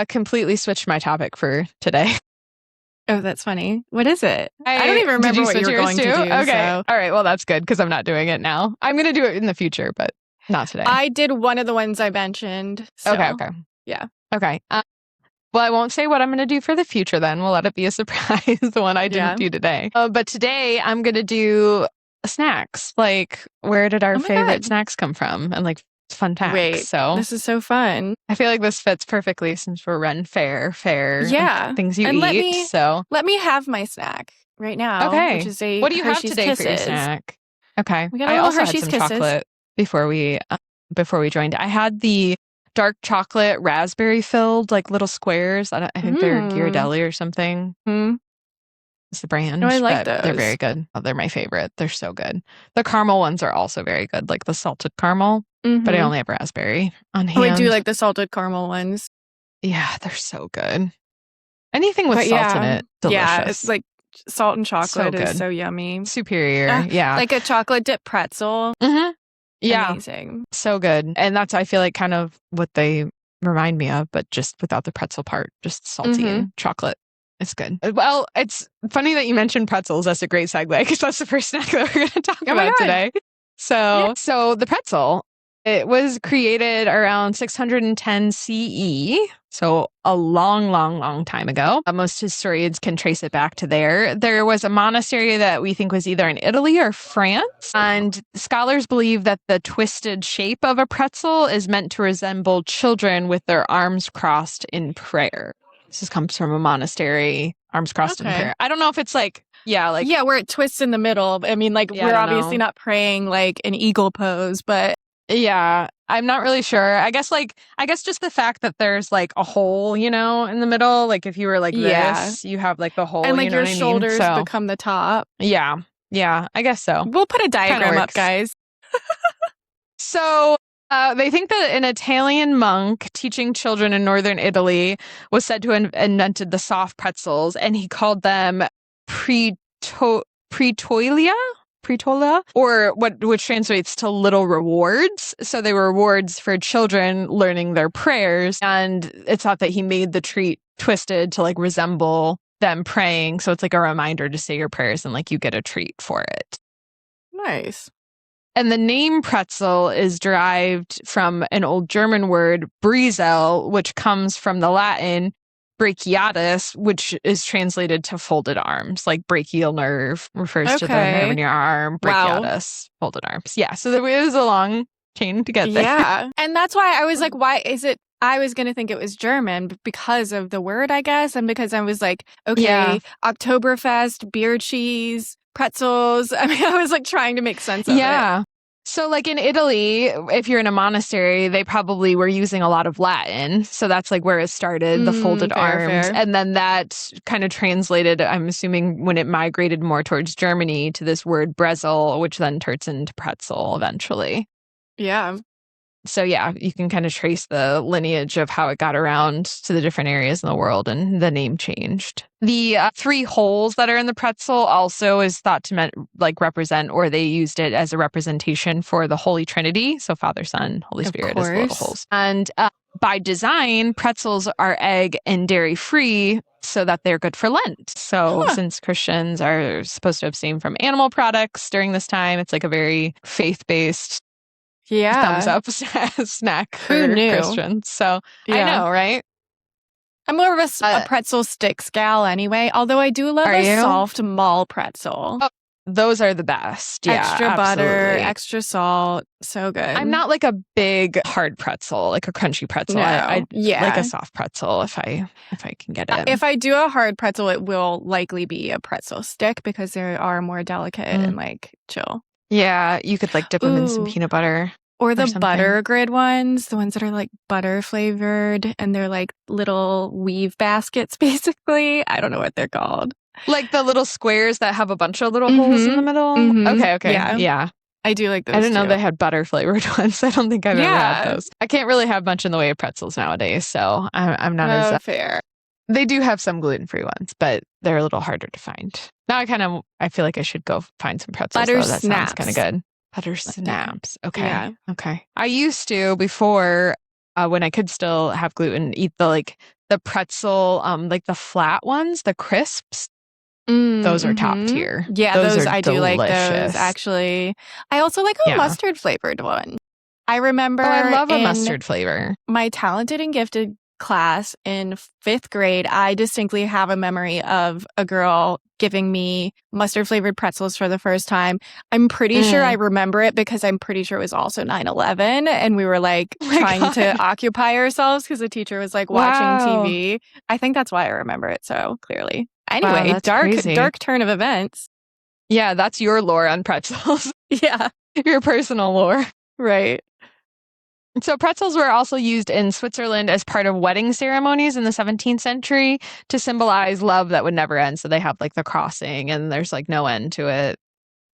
completely switched my topic for today. Oh, that's funny. What is it? I don't even remember what you were going to do. Okay. So. All right. Well, that's good because I'm not doing it now. I'm going to do it in the future, but not today. I did one of the ones I mentioned. So. Okay. Yeah. Okay. Well, I won't say what I'm going to do for the future then. We'll let it be a surprise, the one I didn't do today. But today I'm going to do snacks. Like, where did our favorite snacks come from? And like fun facts. Wait, so this is so fun. I feel like this fits perfectly since we're Ren Fair. Yeah. Things you and eat. Let me have my snack right now. Okay. Which is a what do you Hershey's have today Kisses. for your snack? Okay. We got I also Hershey's had some Kisses. chocolate before we joined. I had the dark chocolate raspberry filled like little squares. I think they're Ghirardelli or something. It's the brand. No, I like those. They're very good. Oh, they're my favorite. They're so good. The caramel ones are also very good, like the salted caramel. But I only have raspberry on hand. Oh, I do like the salted caramel ones. Yeah, they're so good. Anything with salt in it, delicious. Yeah, it's like salt and chocolate is so yummy. Superior. Yeah. Like a chocolate dip pretzel. Yeah. Amazing. So good. And that's, I feel like, kind of what they remind me of, but just without the pretzel part, just salty and chocolate. It's good. Well, it's funny that you mentioned pretzels. That's a great segue because that's the first snack that we're going to talk about today. So the pretzel, it was created around 610 CE. So a long time ago. Most historians can trace it back to there. There was a monastery that we think was either in Italy or France. And scholars believe that the twisted shape of a pretzel is meant to resemble children with their arms crossed in prayer. This comes from a monastery, arms crossed in prayer. I don't know if it's like, where it twists in the middle. I mean, like, we're obviously not praying like an eagle pose, but yeah, I'm not really sure. I guess just the fact that there's like a hole, in the middle. Like if you were like this, you have like the hole. And like your shoulders become the top. Yeah. Yeah, I guess so. We'll put a diagram up, guys. So they think that an Italian monk teaching children in northern Italy was said to have invented the soft pretzels, and he called them pretolia, or which translates to little rewards. So they were rewards for children learning their prayers, and it's thought that he made the treat twisted to like resemble them praying. So it's like a reminder to say your prayers and like you get a treat for it. Nice. And the name pretzel is derived from an old German word, Brezel, which comes from the Latin brachiatus, which is translated to folded arms. Like brachial nerve refers to the nerve in your arm. Brachiatus, folded arms. Yeah, so it was a long chain to get there. Yeah, and that's why I was like, why is it? I was going to think it was German because of the word, I guess, and because I was like, Oktoberfest, beer cheese, pretzels. I mean, I was like trying to make sense of it. So like in Italy, if you're in a monastery, they probably were using a lot of Latin. So that's like where it started, the folded arms. And then that kind of translated, I'm assuming, when it migrated more towards Germany to this word Brezel, which then turns into pretzel eventually. Yeah. So yeah, you can kind of trace the lineage of how it got around to the different areas in the world, and the name changed. The 3 holes that are in the pretzel also is thought to represent, or they used it as a representation for the Holy Trinity. So Father, Son, Holy Spirit as the little holes. And by design, pretzels are egg and dairy free so that they're good for Lent. So since Christians are supposed to abstain from animal products during this time, it's like a very faith-based thumbs up snack for Christians. So I know, right? I'm more of a pretzel sticks gal anyway, although I do love a soft mall pretzel. Oh, those are the best. Yeah, extra butter, extra salt. So good. I'm not like a big hard pretzel, like a crunchy pretzel. No. I like a soft pretzel if I can get it. If I do a hard pretzel, it will likely be a pretzel stick because they are more delicate and like chill. Yeah, you could like dip them in some peanut butter. Or the butter grid ones, the ones that are like butter flavored, and they're like little weave baskets, basically. I don't know what they're called. Like the little squares that have a bunch of little holes in the middle? Okay. Yeah. I do like those. I didn't know they had butter flavored ones. I don't think I've ever had those. I can't really have much in the way of pretzels nowadays, so I'm not as fair. They do have some gluten-free ones, but they're a little harder to find. Now I feel like I should go find some pretzels. Butter snaps. That sounds kind of good. Butter snaps. Okay. Yeah. Okay. I used to, before, when I could still have gluten, eat the like the pretzel, like the flat ones, the crisps. Those are top tier. Yeah, those I do like those, actually. I also like a mustard flavored one. I remember I love a mustard flavor. My talented and gifted class in 5th grade, I distinctly have a memory of a girl giving me mustard flavored pretzels for the first time. I'm pretty sure I remember it because I'm pretty sure it was also 9/11 and we were like trying to occupy ourselves because the teacher was like watching TV. I think that's why I remember it so clearly. Anyway, dark turn of events. Yeah, that's your lore on pretzels. Yeah. Your personal lore. Right. So pretzels were also used in Switzerland as part of wedding ceremonies in the 17th century to symbolize love that would never end. So they have like the crossing and there's like no end to it.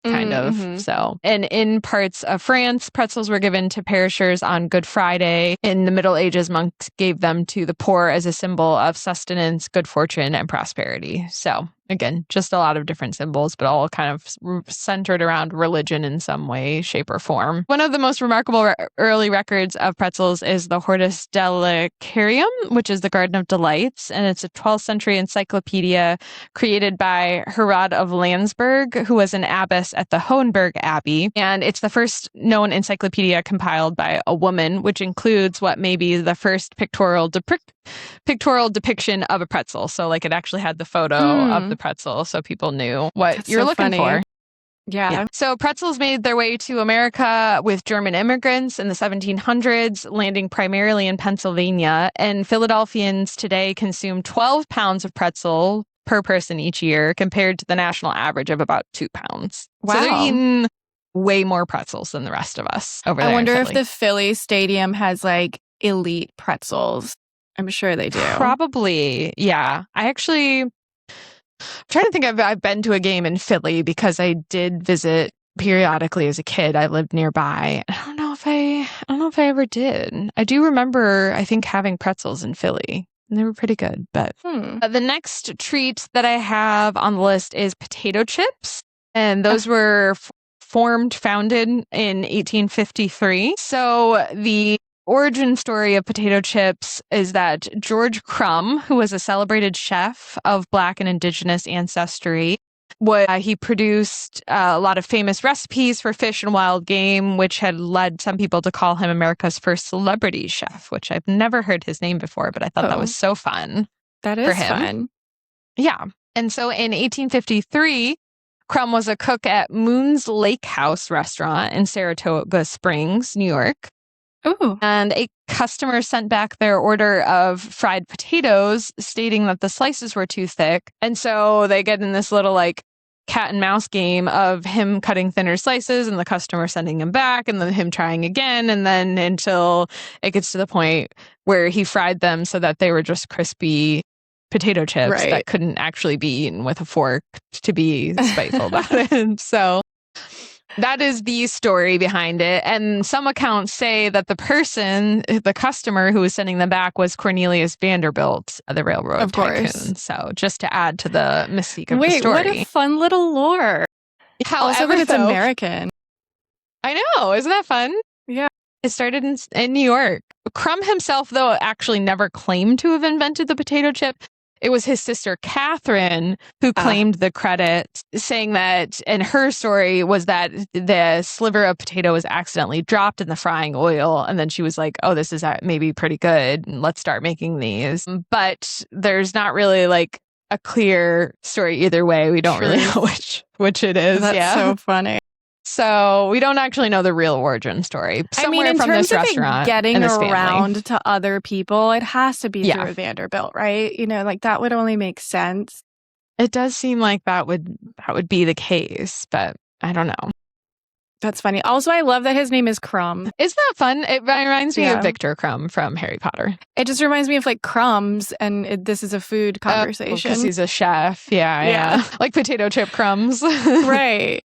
Kind of. So, and in parts of France, pretzels were given to perishers on Good Friday. In the Middle Ages, monks gave them to the poor as a symbol of sustenance, good fortune, and prosperity. So, again, just a lot of different symbols, but all kind of centered around religion in some way, shape, or form. One of the most remarkable early records of pretzels is the Hortus Delicarium, which is the Garden of Delights, and it's a 12th century encyclopedia created by Herod of Landsberg, who was an abbess at the Hohenberg Abbey. And it's the first known encyclopedia compiled by a woman, which includes what may be the first pictorial depiction of a pretzel. So like it actually had the photo of the pretzel so people knew what you're looking for. Yeah. So pretzels made their way to America with German immigrants in the 1700s, landing primarily in Pennsylvania. And Philadelphians today consume 12 pounds of pretzel per person each year compared to the national average of about 2 pounds. Wow. So they're eating way more pretzels than the rest of us over there. I wonder if the Philly Stadium has like elite pretzels. I'm sure they do. Probably. Yeah. I'm trying to think. I've been to a game in Philly because I did visit periodically as a kid. I lived nearby. I don't know if I ever did. I do remember, I think, having pretzels in Philly. And they were pretty good. But the next treat that I have on the list is potato chips. And those were founded in 1853. So the origin story of potato chips is that George Crumb, who was a celebrated chef of Black and Indigenous ancestry, he produced a lot of famous recipes for fish and wild game, which had led some people to call him America's first celebrity chef, which I've never heard his name before, but I thought that was so fun. That is fun. Yeah. And so in 1853, Crumb was a cook at Moon's Lake House restaurant in Saratoga Springs, New York. Ooh. And a customer sent back their order of fried potatoes, stating that the slices were too thick. And so they get in this little like cat and mouse game of him cutting thinner slices and the customer sending him back and then him trying again. And then until it gets to the point where he fried them so that they were just crispy potato chips that couldn't actually be eaten with a fork, to be spiteful about it. So that is the story behind it. And some accounts say that the customer who was sending them back was Cornelius Vanderbilt, the railroad tycoon. So just to add to the mystique of the story. Wait, what a fun little lore. Also that it's American. I know. Isn't that fun? Yeah. It started in New York. Crumb himself, though, actually never claimed to have invented the potato chip. It was his sister, Catherine, who claimed the credit, saying that, and her story was that the sliver of potato was accidentally dropped in the frying oil. And then she was like, oh, this is maybe pretty good. Let's start making these. But there's not really like a clear story either way. We don't really know which it is. That's so funny. So we don't actually know the real origin story. Somewhere in from terms this of restaurant, getting around to other people, it has to be through Vanderbilt, right? You know, like that would only make sense. It does seem like that would be the case, but I don't know. That's funny. Also, I love that his name is Crumb. Isn't that fun? It reminds me of Victor Crumb from Harry Potter. It just reminds me of like crumbs, and this is a food conversation. Because he's a chef. Yeah. Like potato chip crumbs. Right.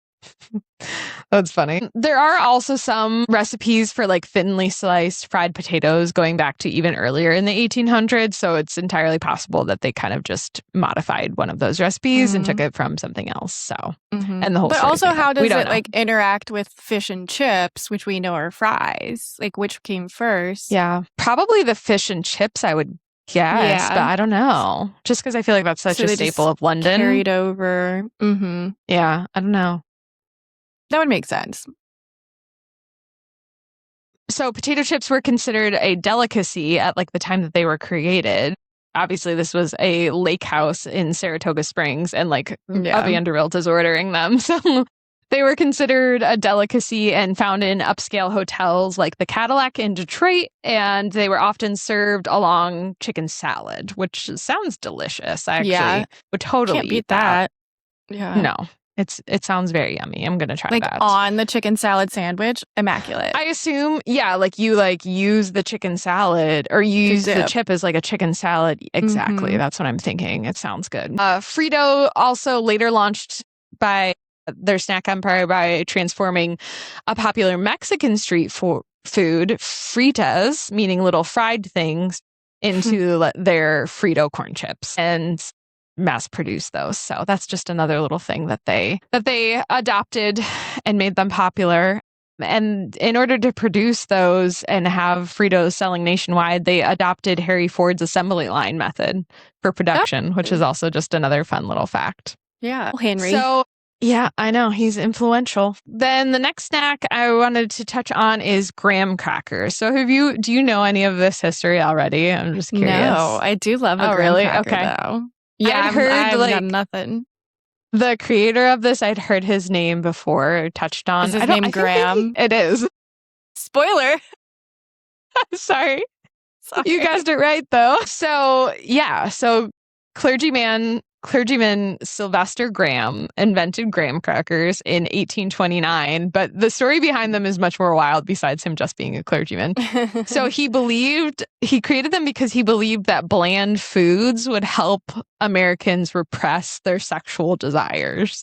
That's funny. There are also some recipes for like thinly sliced fried potatoes going back to even earlier in the 1800s. So it's entirely possible that they kind of just modified one of those recipes and took it from something else. So, and the whole. But also, how does it like interact with fish and chips, which we know are fries? Like, which came first? Yeah, probably the fish and chips, I would Yes, but I don't know. Just because I feel like that's such a staple of London. Carried over. Mm-hmm. Yeah, I don't know. That would make sense. So potato chips were considered a delicacy at like the time that they were created. Obviously, this was a lake house in Saratoga Springs, and like a Vanderbilt is ordering them. So they were considered a delicacy and found in upscale hotels like the Cadillac in Detroit, and they were often served along chicken salad, which sounds delicious. I actually would totally Can't beat that. Yeah. No. It sounds very yummy. I'm gonna try that. Like on the chicken salad sandwich, immaculate. I assume, like you use the chicken salad or you use the chip as like a chicken salad. Exactly. Mm-hmm. That's what I'm thinking. It sounds good. Frito also later launched by their snack empire by transforming a popular Mexican street food, fritas, meaning little fried things, into their Frito corn chips. And mass produce those. So that's just another little thing that they adopted and made them popular. And in order to produce those and have Fritos selling nationwide, they adopted Harry Ford's assembly line method for production, which is also just another fun little fact. Yeah. Henry. So yeah, I know. He's influential. Then the next snack I wanted to touch on is graham crackers. So do you know any of this history already? I'm just curious. No, I do love a graham cracker though. Yeah, I'd heard I've nothing. The creator of this, I'd heard his name before, touched on. Is his name Graham? It is. Spoiler. Sorry. You guessed it right, though. So, clergyman Sylvester Graham invented graham crackers in 1829, but the story behind them is much more wild besides him just being a clergyman. So he created them because he believed that bland foods would help Americans repress their sexual desires.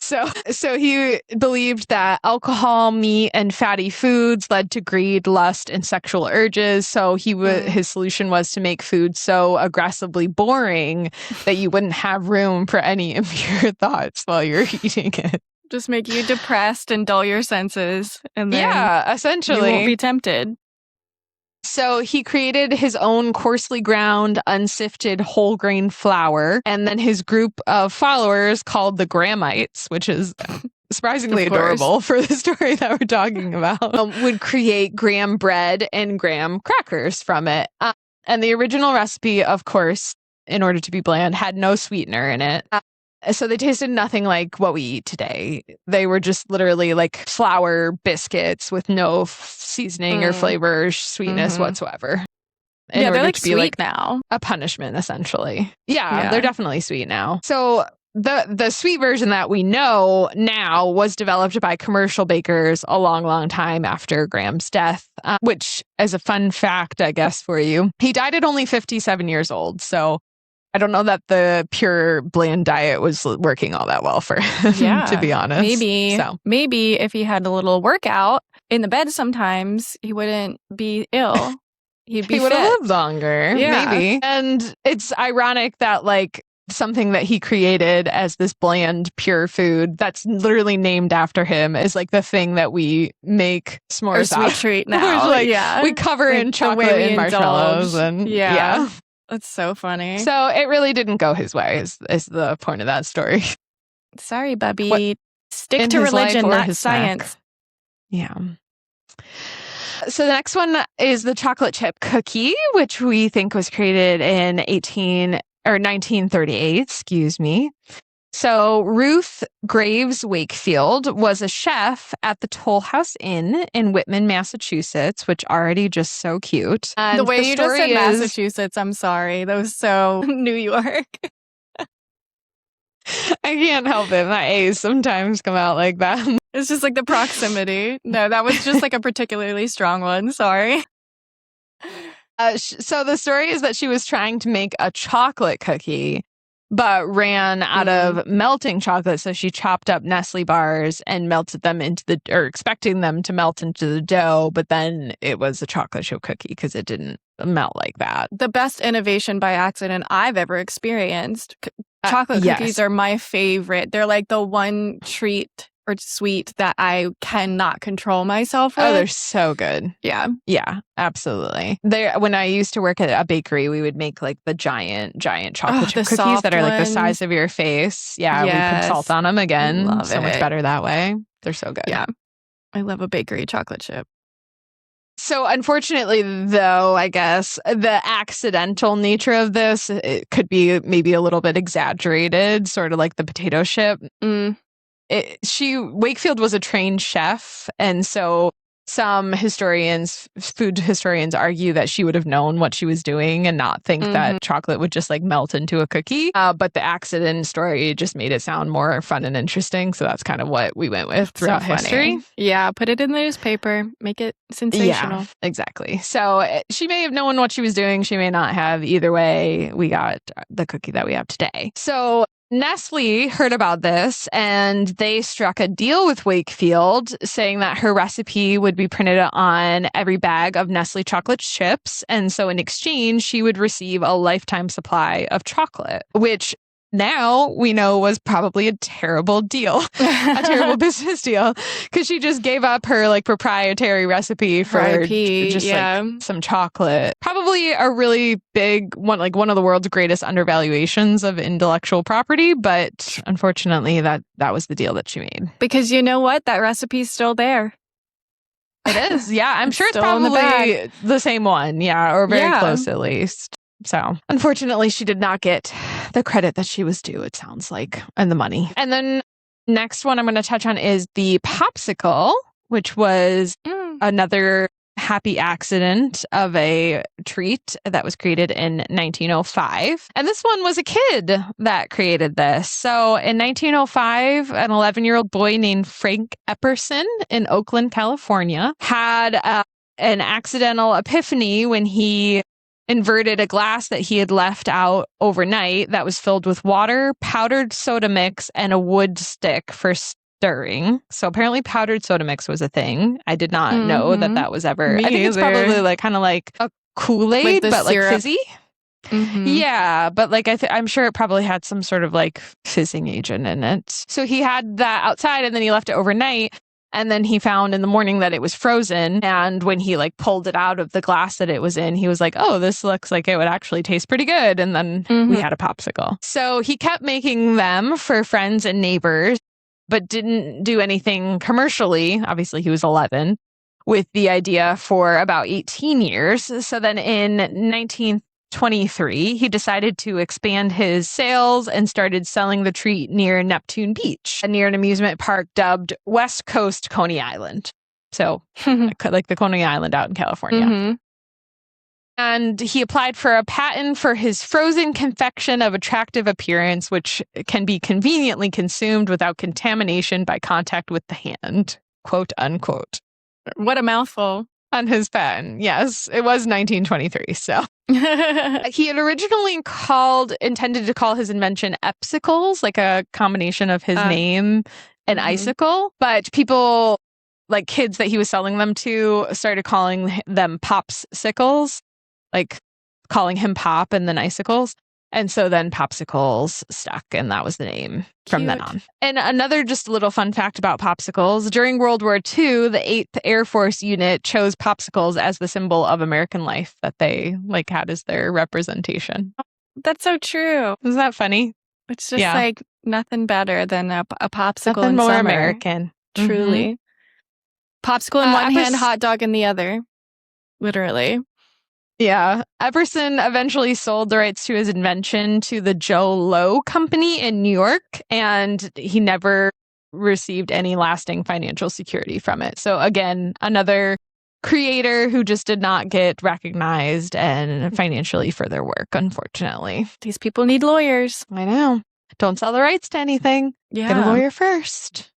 So he believed that alcohol, meat, and fatty foods led to greed, lust, and sexual urges. So his solution was to make food so aggressively boring that you wouldn't have room for any impure thoughts while you're eating it. Just make you depressed and dull your senses. And then essentially. You won't be tempted. So he created his own coarsely ground, unsifted whole grain flour, and then his group of followers called the Grahamites, which is surprisingly adorable for the story that we're talking about, would create graham bread and graham crackers from it. And the original recipe, of course, in order to be bland, had no sweetener in it. So they tasted nothing like what we eat today. They were just literally like flour biscuits with no seasoning or flavor or sweetness whatsoever. They're like sweet now. A punishment, essentially. Yeah, they're definitely sweet now. So the sweet version that we know now was developed by commercial bakers a long, long time after Graham's death, which, as a fun fact, I guess, for you, he died at only 57 years old. So I don't know that the pure bland diet was working all that well for him, to be honest. Maybe if he had a little workout in the bed sometimes, he wouldn't be ill. He would have lived longer, maybe. And it's ironic that like something that he created as this bland, pure food that's literally named after him is like the thing that we make s'mores sweet treat now. We cover in chocolate and marshmallows and That's so funny. So it really didn't go his way is the point of that story. Sorry, Bubby. Stick to religion, not science. Yeah. So the next one is the chocolate chip cookie, which we think was created in 1938, excuse me. So Ruth Graves Wakefield was a chef at the Toll House Inn in Whitman, Massachusetts, which already just so cute. And the way you just said Massachusetts, I'm sorry. That was so New York. I can't help it. My A's sometimes come out like that. It's just like the proximity. No, that was just like a particularly strong one. Sorry. So the story is that she was trying to make a chocolate cookie, but ran out of melting chocolate. So she chopped up Nestle bars and melted them expecting them to melt into the dough. But then it was a chocolate chip cookie because it didn't melt like that. The best innovation by accident I've ever experienced. Chocolate cookies are my favorite. They're like the one treat or sweet that I cannot control myself with. Oh, they're so good. Yeah. Yeah, absolutely. When I used to work at a bakery, we would make like the giant chocolate chip cookies that are like the size of your face. Yeah, we put salt on them again. Love so much better that way. They're so good. Yeah. I love a bakery chocolate chip. So unfortunately, though, I guess the accidental nature of this, it could be maybe a little bit exaggerated, sort of like the potato chip. Wakefield was a trained chef, and so some food historians argue that she would have known what she was doing and not think that chocolate would just like melt into a cookie. But the accident story just made it sound more fun and interesting. So that's kind of what we went with throughout history. Yeah, put it in the newspaper, make it sensational. Yeah, exactly. So she may have known what she was doing. She may not have. Either way, we got the cookie that we have today. So Nestle heard about this and they struck a deal with Wakefield saying that her recipe would be printed on every bag of Nestle chocolate chips. And so in exchange, she would receive a lifetime supply of chocolate, which now we know was probably a terrible deal, a terrible business deal, because she just gave up her like proprietary recipe for just like some chocolate. Probably a really big one, like one of the world's greatest undervaluations of intellectual property. But unfortunately, that was the deal that she made. Because you know what? That recipe's still there. It is. Yeah, I'm sure it's probably the same one. Yeah, or very close at least. So unfortunately, she did not get the credit that she was due, it sounds like, and the money. And then next one I'm going to touch on is the popsicle, which was another happy accident of a treat that was created in 1905. And this one was a kid that created this. So in 1905, an 11-year-old boy named Frank Epperson in Oakland, California, had an accidental epiphany when he inverted a glass that he had left out overnight that was filled with water, powdered soda mix, and a wood stick for stirring. So apparently powdered soda mix was a thing. I did not know that was ever. I think it's probably like kind of like a Kool-Aid, but syrup. Like fizzy. Yeah, but like I'm sure it probably had some sort of like fizzing agent in it. So he had that outside and then he left it overnight. And then he found in the morning that it was frozen. And when he like pulled it out of the glass that it was in, he was like, oh, this looks like it would actually taste pretty good. And then we had a popsicle. So he kept making them for friends and neighbors, but didn't do anything commercially. Obviously, he was 11 with the idea for about 18 years. So then in 1923, he decided to expand his sales and started selling the treat near Neptune Beach, near an amusement park dubbed West Coast Coney Island. So like the Coney Island out in California. And he applied for a patent for his frozen confection of attractive appearance, which can be conveniently consumed without contamination by contact with the hand, quote unquote. What a mouthful. On his patent. Yes, it was 1923. So he had originally intended to call his invention Epsicles, like a combination of his name and icicle. But people, like kids that he was selling them to, started calling them Popsicles, like calling him Pop and then icicles. And so then Popsicles stuck, and that was the name from then on. And another just little fun fact about popsicles. During World War II, the 8th Air Force unit chose popsicles as the symbol of American life that they like had as their representation. That's so true. Isn't that funny? It's just like nothing better than a popsicle nothing in more summer. American. Truly. Popsicle in one hand, hot dog in the other. Literally. Yeah. Epperson eventually sold the rights to his invention to the Joe Low Company in New York, and he never received any lasting financial security from it. So again, another creator who just did not get recognized and financially for their work, unfortunately. These people need lawyers. I know. Don't sell the rights to anything. Yeah. Get a lawyer first.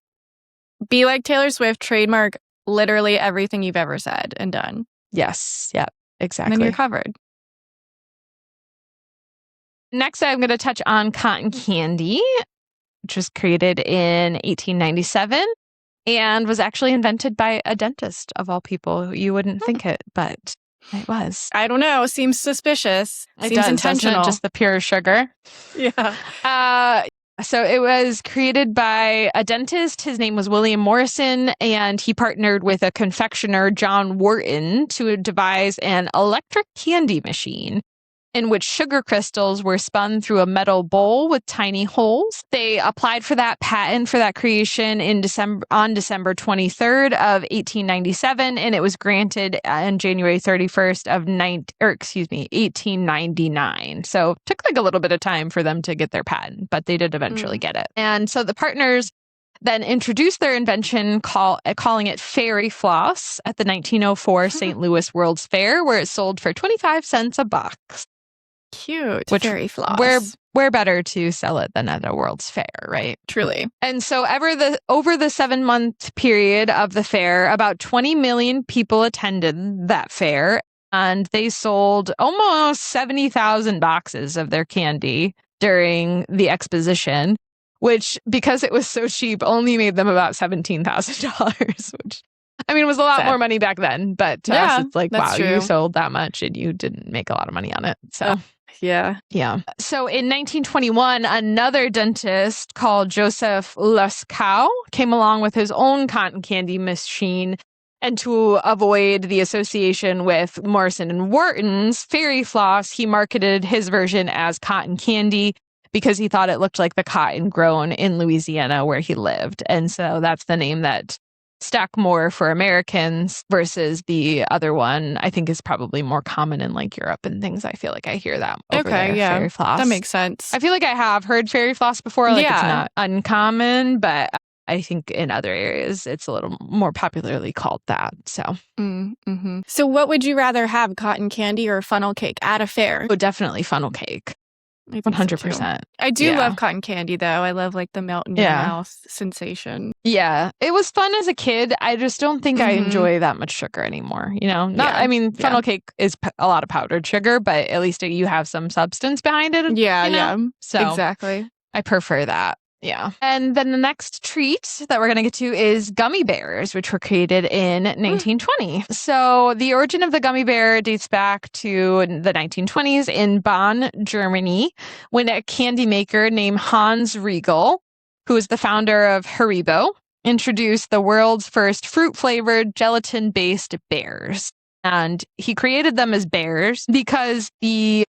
Be like Taylor Swift, trademark literally everything you've ever said and done. Yes. Yep. Exactly. And then you're covered. Next, I'm going to touch on cotton candy, which was created in 1897 and was actually invented by a dentist, of all people. You wouldn't think it, but it was. I don't know. Seems suspicious. Seems intentional. Just the pure sugar. Yeah. So it was created by a dentist. His name was William Morrison, and he partnered with a confectioner, John Wharton, to devise an electric candy machine in which sugar crystals were spun through a metal bowl with tiny holes. They applied for that patent for that creation on December 23rd of 1897, and it was granted on January 31st of 1899. So it took like a little bit of time for them to get their patent, but they did eventually get it. And so the partners then introduced their invention, calling it Fairy Floss, at the 1904 St. Louis World's Fair, where it sold for 25 cents a box. Cute. Which, Fairy Floss. Where better to sell it than at a World's Fair, right? Truly. And so over the 7-month period of the fair, about 20 million people attended that fair, and they sold almost 70,000 boxes of their candy during the exposition, which, because it was so cheap, only made them about $17,000, which, I mean, it was a lot more money back then, but to us, it's like, wow, you sold that much and you didn't make a lot of money on it. So, yeah. So in 1921, another dentist called Joseph Lascaux came along with his own cotton candy machine. And to avoid the association with Morrison and Wharton's Fairy Floss, he marketed his version as cotton candy because he thought it looked like the cotton grown in Louisiana where he lived. And so that's the name that stuck more for Americans, versus the other one I think is probably more common in like Europe and things. I feel like I hear that over there, Fairy Floss. That makes sense. I feel like I have heard Fairy Floss before. Like, it's not uncommon, but I think in other areas it's a little more popularly called that. So, So what would you rather have, cotton candy or funnel cake at a fair? Oh, definitely funnel cake. 100%. I do love cotton candy, though. I love like the melt in your mouth sensation. Yeah, it was fun as a kid. I just don't think I enjoy that much sugar anymore. You know, I mean, funnel cake is a lot of powdered sugar, but at least you have some substance behind it. So exactly. I prefer that. Yeah. And then the next treat that we're going to get to is gummy bears, which were created in 1920. So the origin of the gummy bear dates back to the 1920s in Bonn, Germany, when a candy maker named Hans Riegel, who is the founder of Haribo, introduced the world's first fruit-flavored, gelatin-based bears. And he created them as bears because the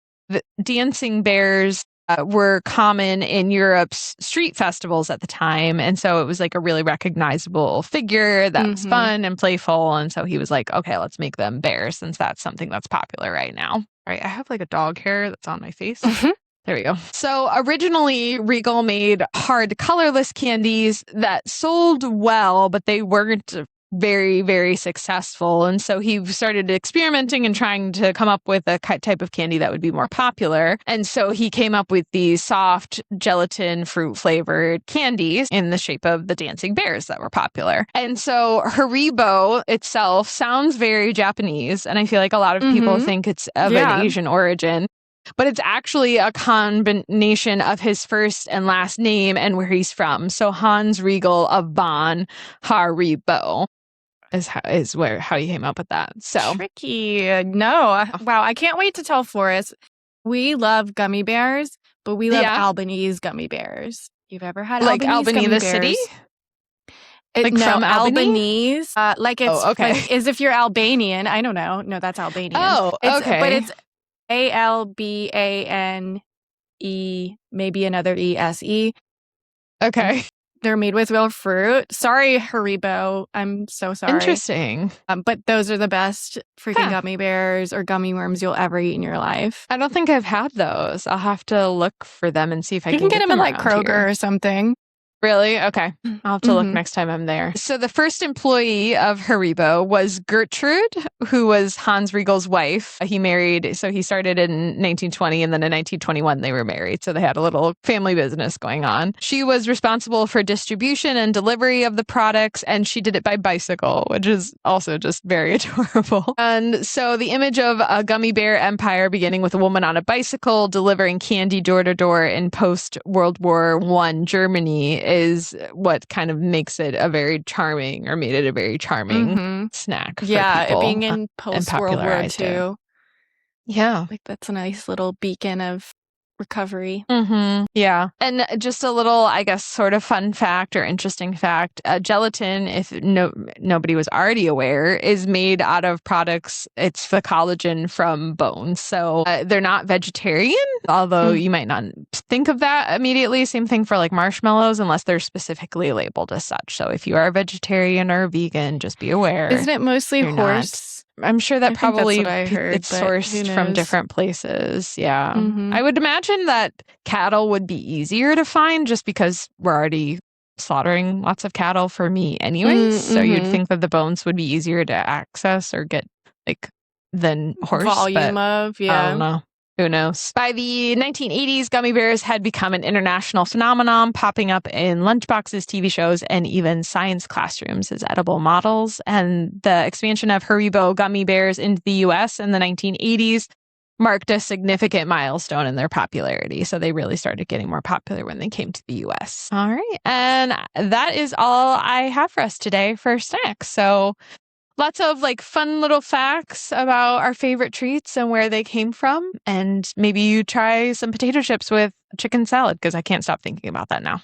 dancing bears were common in Europe's street festivals at the time. And so it was like a really recognizable figure that was fun and playful. And so he was like, okay, let's make them bears, since that's something that's popular right now. All right, I have like a dog hair that's on my face. There we go. So originally, Riegel made hard, colorless candies that sold well, but they weren't very, very successful. And so he started experimenting and trying to come up with a type of candy that would be more popular. And so he came up with these soft gelatin fruit flavored candies in the shape of the dancing bears that were popular. And so Haribo itself sounds very Japanese. And I feel like a lot of people think it's of an Asian origin. But it's actually a combination of his first and last name and where he's from. So Hans Riegel of Bonn, Haribo is how he came up with that. So tricky. No. Wow. I can't wait to tell Forrest. We love gummy bears, but we love Albanese gummy bears. You've ever had like Albany the city? Like no, from Albanese. Like it's like, as if you're Albanian. I don't know. No, that's Albanian. Oh, okay. But it's Albane, maybe another ESE. Okay. They're made with real fruit. Sorry, Haribo. I'm so sorry. Interesting. But those are the best freaking gummy bears or gummy worms you'll ever eat in your life. I don't think I've had those. I'll have to look for them and see if I can get them in like Kroger here. Or something. Really? Okay. I'll have to look next time I'm there. So the first employee of Haribo was Gertrude, who was Hans Riegel's wife. He started in 1920, and then in 1921 they were married. So they had a little family business going on. She was responsible for distribution and delivery of the products, and she did it by bicycle, which is also just very adorable. And so the image of a gummy bear empire beginning with a woman on a bicycle delivering candy door to door in post-World War I Germany is what kind of makes it made it a very charming snack for people, it being in post-World War II. Yeah. Like that's a nice little beacon of recovery. Yeah. And just a little, I guess, sort of fun fact or interesting fact, gelatin, if nobody was already aware, is made out of products. It's the collagen from bones. So they're not vegetarian, although you might not think of that immediately. Same thing for like marshmallows, unless they're specifically labeled as such. So if you are a vegetarian or a vegan, just be aware. Isn't it mostly horse? I'm sure that probably it's sourced from different places. Yeah. I would imagine that cattle would be easier to find just because we're already slaughtering lots of cattle for meat anyways. So you'd think that the bones would be easier to access or get like than horse. Volume I don't know. Who knows? By the 1980s, gummy bears had become an international phenomenon, popping up in lunchboxes, TV shows, and even science classrooms as edible models. And the expansion of Haribo gummy bears into the US in the 1980s marked a significant milestone in their popularity. So they really started getting more popular when they came to the US. All right. And that is all I have for us today for snacks. So lots of like fun little facts about our favorite treats and where they came from. And maybe you try some potato chips with chicken salad because I can't stop thinking about that now.